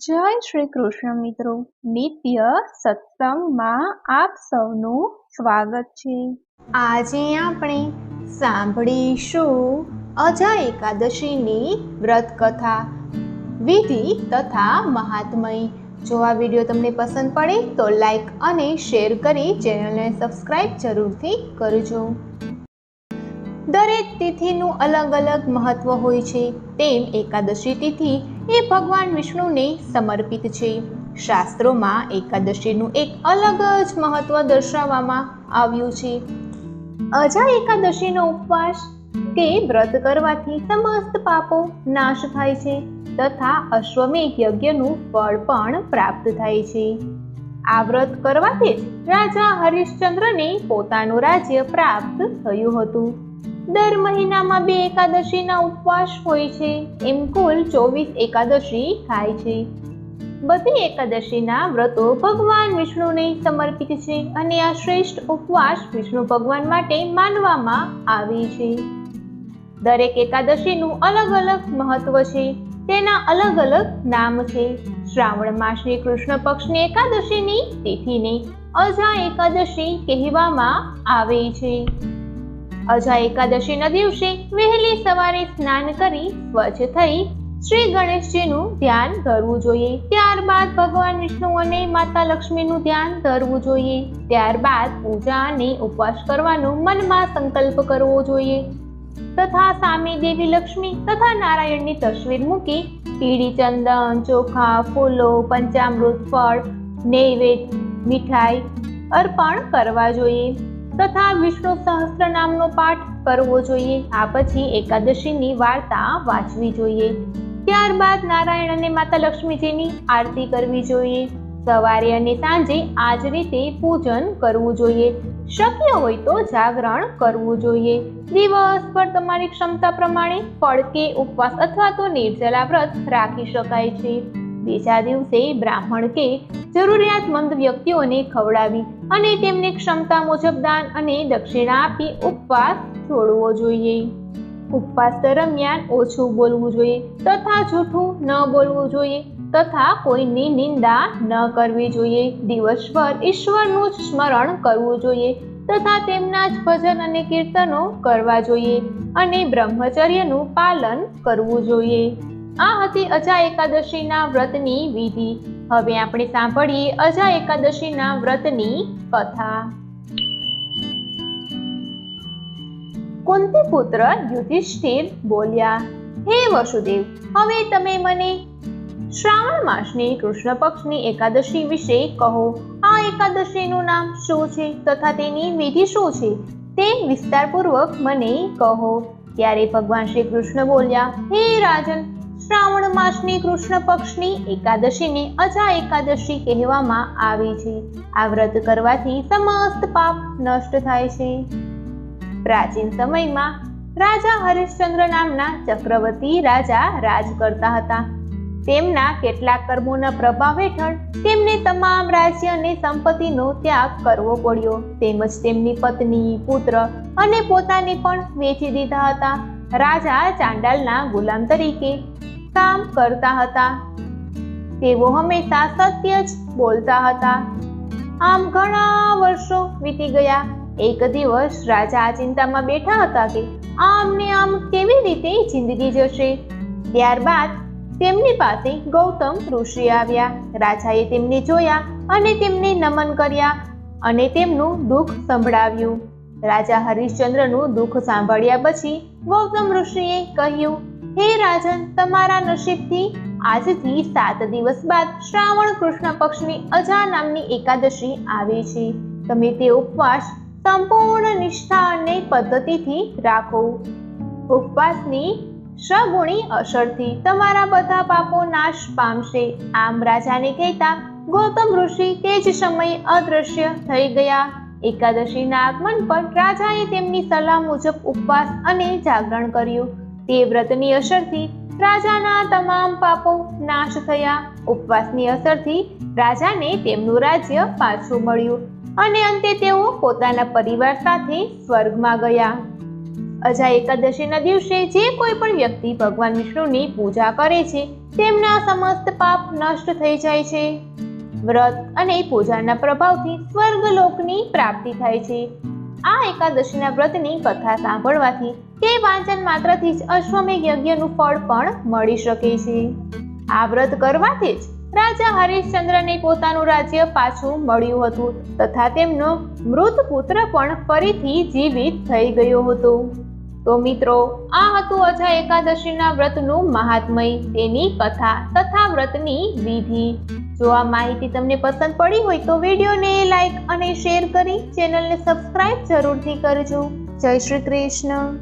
જય શ્રી કૃષ્ણ મિત્રો, નિત્ય સત્સંગમાં આપ સૌનું સ્વાગત છે। આજે આપણે સાંભળીશું અજા એકાદશીની વ્રત કથા, વિધિ તથા મહાત્મય। જો આ વિડીયો તમને પસંદ પડે તો લાઈક અને શેર કરી ચેનલને સબસ્ક્રાઈબ જરૂરથી કરજો। દરેક તિથિનું અલગ અલગ મહત્વ હોય છે, તેમ એકાદશી તિથિ એ ભગવાન વિષ્ણુને સમર્પિત છે। શાસ્ત્રોમાં એકાદશીનું એક અલગ જ મહત્વ દર્શાવવામાં આવ્યું છે। અજા એકાદશીનો ઉપવાસ કે વ્રત કરવાથી સમસ્ત પાપો નાશ થાય છે તથા અશ્વમેઘ યજ્ઞનું ફળ પણ પ્રાપ્ત થાય છે। આ વ્રત કરવાથી જ રાજા હરિશ્ચંદ્રને પોતાનું રાજ્ય પ્રાપ્ત થયું હતું। દર મહિનામાં 2 એકાદશીના ઉપવાસ હોય છે, એમ કુલ 24 એકાદશી થાય છે। બધી એકાદશીના વ્રતો ભગવાન વિષ્ણુને સમર્પિત છે અને આ શ્રેષ્ઠ ઉપવાસ વિષ્ણુ ભગવાન માટે માનવામાં આવે છે। દરેક એકાદશીનું અલગ અલગ મહત્વ છે, તેના અલગ અલગ નામ છે। શ્રાવણ માસની કૃષ્ણ પક્ષની એકાદશીની તિથિને અજા એકાદશી કહેવામાં આવે છે। અજા એકાદશીના દિવસે વહેલી સવારે સ્નાન કરી સ્વચ્છ થઈ શ્રી ગણેશજીનું ધ્યાન ધરવું જોઈએ। ત્યારબાદ ભગવાન વિષ્ણુ અને માતા લક્ષ્મીનું ધ્યાન ધરવું જોઈએ। ત્યારબાદ પૂજા અને ઉપવાસ કરવાનો મનમાં સંકલ્પ કરવો જોઈએ તથા સામે દેવી લક્ષ્મી તથા નારાયણની તસવીર મૂકી પીળી ચંદન, ચોખા, ફૂલો, પંચામૃત, ફળ, નૈવેદ્ય, મીઠાઈ અર્પણ કરવા જોઈએ તથા વિષ્ણુ સહસ્ત્ર નામનો પાઠ કરવો જોઈએ। આ પછી એકાદશીની વાર્તા વાંચવી જોઈએ। ત્યારબાદ નારાયણ અને માતા લક્ષ્મીજીની આરતી કરવી જોઈએ। સવારે અને સાંજે આ જ રીતે પૂજન કરવું જોઈએ। શક્ય હોય તો જાગરણ કરવું જોઈએ। દિવસભર તમારી ક્ષમતા પ્રમાણે ફળ કે ઉપવાસ અથવા તો નિર્જલા વ્રત રાખી શકાય છે। બીજા દિવસે બ્રાહ્મણ કે જરૂરિયાતમંદ વ્યક્તિઓને ખવડાવી અને તેમને ક્ષમતા મુજબ દાન અને દક્ષિણા આપી ઉપવાસ છોડવો જોઈએ। ઉપવાસ દરમિયાન ઓછું બોલવું જોઈએ તથા જૂઠું ન બોલવું જોઈએ તથા કોઈની નિંદા ન કરવી જોઈએ। દિવસભર ઈશ્વરનું જ સ્મરણ કરવું જોઈએ તથા તેમના જ ભજન અને કીર્તનો કરવા જોઈએ અને બ્રહ્મચર્યનું પાલન કરવું જોઈએ। આ હતી અજા એકાદશીના વ્રતની વિધિ। હવે આપણે સાંભળીએ અજા એકાદશીના વ્રતની કથા। કુંતી પુત્ર યુધિષ્ઠિર બોલ્યા, હે વસુદેવ, હવે તમે મને શ્રાવણ માસની કૃષ્ણ પક્ષની એકાદશી વિશે કહો। આ એકાદશીનું નામ શું છે તથા તેની વિધિ શું છે તે વિસ્તારપૂર્વક મને કહો। ત્યારે ભગવાન શ્રી કૃષ્ણ બોલ્યા, હે રાજન, શ્રાવણ માસની કૃષ્ણ પક્ષની એકાદશીને અજા એકાદશી કહેવામાં આવે છે। આ વ્રત કરવાથી સમસ્ત પાપ નષ્ટ થાય છે। પ્રાચીન સમયમાં રાજા હરિશ્ચંદ્ર નામના ચક્રવર્તી રાજા રાજ કરતા હતા। તેમના કેટલાક કર્મોના પ્રભાવ હેઠળ તેમને તમામ રાજ્ય અને સંપત્તિનો ત્યાગ કરવો પડ્યો, તેમજ તેમની પત્ની, પુત્ર અને પોતાને પણ વેચી દીધા હતા। રાજા ચાંડાલના ગુલામ તરીકે કામ કરતા હતા। તેઓ હંમેશા સત્ય જ બોલતા હતા। આમ ઘણા વર્ષો વીતી ગયા। એક દિવસ રાજા ચિંતામાં બેઠા હતા કે આમ ને આમ કેવી રીતે જિંદગી જશે। ત્યારબાદ તેમની પાસે ગૌતમ ઋષિ આવ્યા। રાજાએ તેમને જોયા અને તેમને નમન કર્યા અને તેમનું દુઃખ સંભળાવ્યું। રાજા હરિશ્ચંદ્રનું દુઃખ સાંભળ્યા પછી ગૌતમ ઋષિએ કહ્યું, હે રાજન, તમારા નસીબથી આજથી 7 દિવસ બાદ શ્રાવણ કૃષ્ણ પક્ષની અજા નામની એકાદશી આવે છે। તમે તે ઉપવાસ સંપૂર્ણ નિષ્ઠા અને પદ્ધતિથી રાખો। ઉપવાસની સગુણી અસરથી તમારા બધા પાપો નાશ પામશે। આમ રાજાને કહેતા ગૌતમ ઋષિ તે જ સમયે અદૃશ્ય થઈ ગયા। એકાદશીના આગમન પર રાજાએ તેમની સલાહ મુજબ ઉપવાસ અને જાગરણ કર્યું। તે વ્રતની અસરથી રાજાના તમામ પાપો નાશ થયા। ઉપવાસની અસરથી રાજાને તેમનું રાજ્ય પાછું મળ્યું અને અંતે તેઓ પોતાના પરિવાર સાથે સ્વર્ગમાં ગયા। અજા એકાદશીના દિવસે જે કોઈ પણ વ્યક્તિ ભગવાન વિષ્ણુની પૂજા કરે છે તેમના સમસ્ત પાપ નષ્ટ થઈ જાય છે. વ્રત અને પૂજાના પ્રભાવથી સ્વર્ગલોકની પ્રાપ્તિ થાય છે. આ એકાદશીના વ્રતની કથા સાંભળવાથી કે વાંચન માત્રથી જ અશ્વમેઘ યજ્ઞનું ફળ પણ મળી શકે છે. આ વ્રત કરવાથી જ રાજા હરિશ્ચંદ્રને પોતાનું રાજ્ય પાછું મળ્યું હતું તથા તેમનો મૃત પુત્ર પણ ફરીથી જીવિત થઈ ગયો હતો. તો મિત્રો, આ હતું અજા એકાદશીના વ્રતનું મહાત્મય, તેની કથા તથા વ્રતની વિધિ. જો આ માહિતી તમને પસંદ પડી હોય તો વિડીયોને લાઈક અને શેર કરી ચેનલને સબસ્ક્રાઇબ જરૂરથી કરજો. જય શ્રી કૃષ્ણ.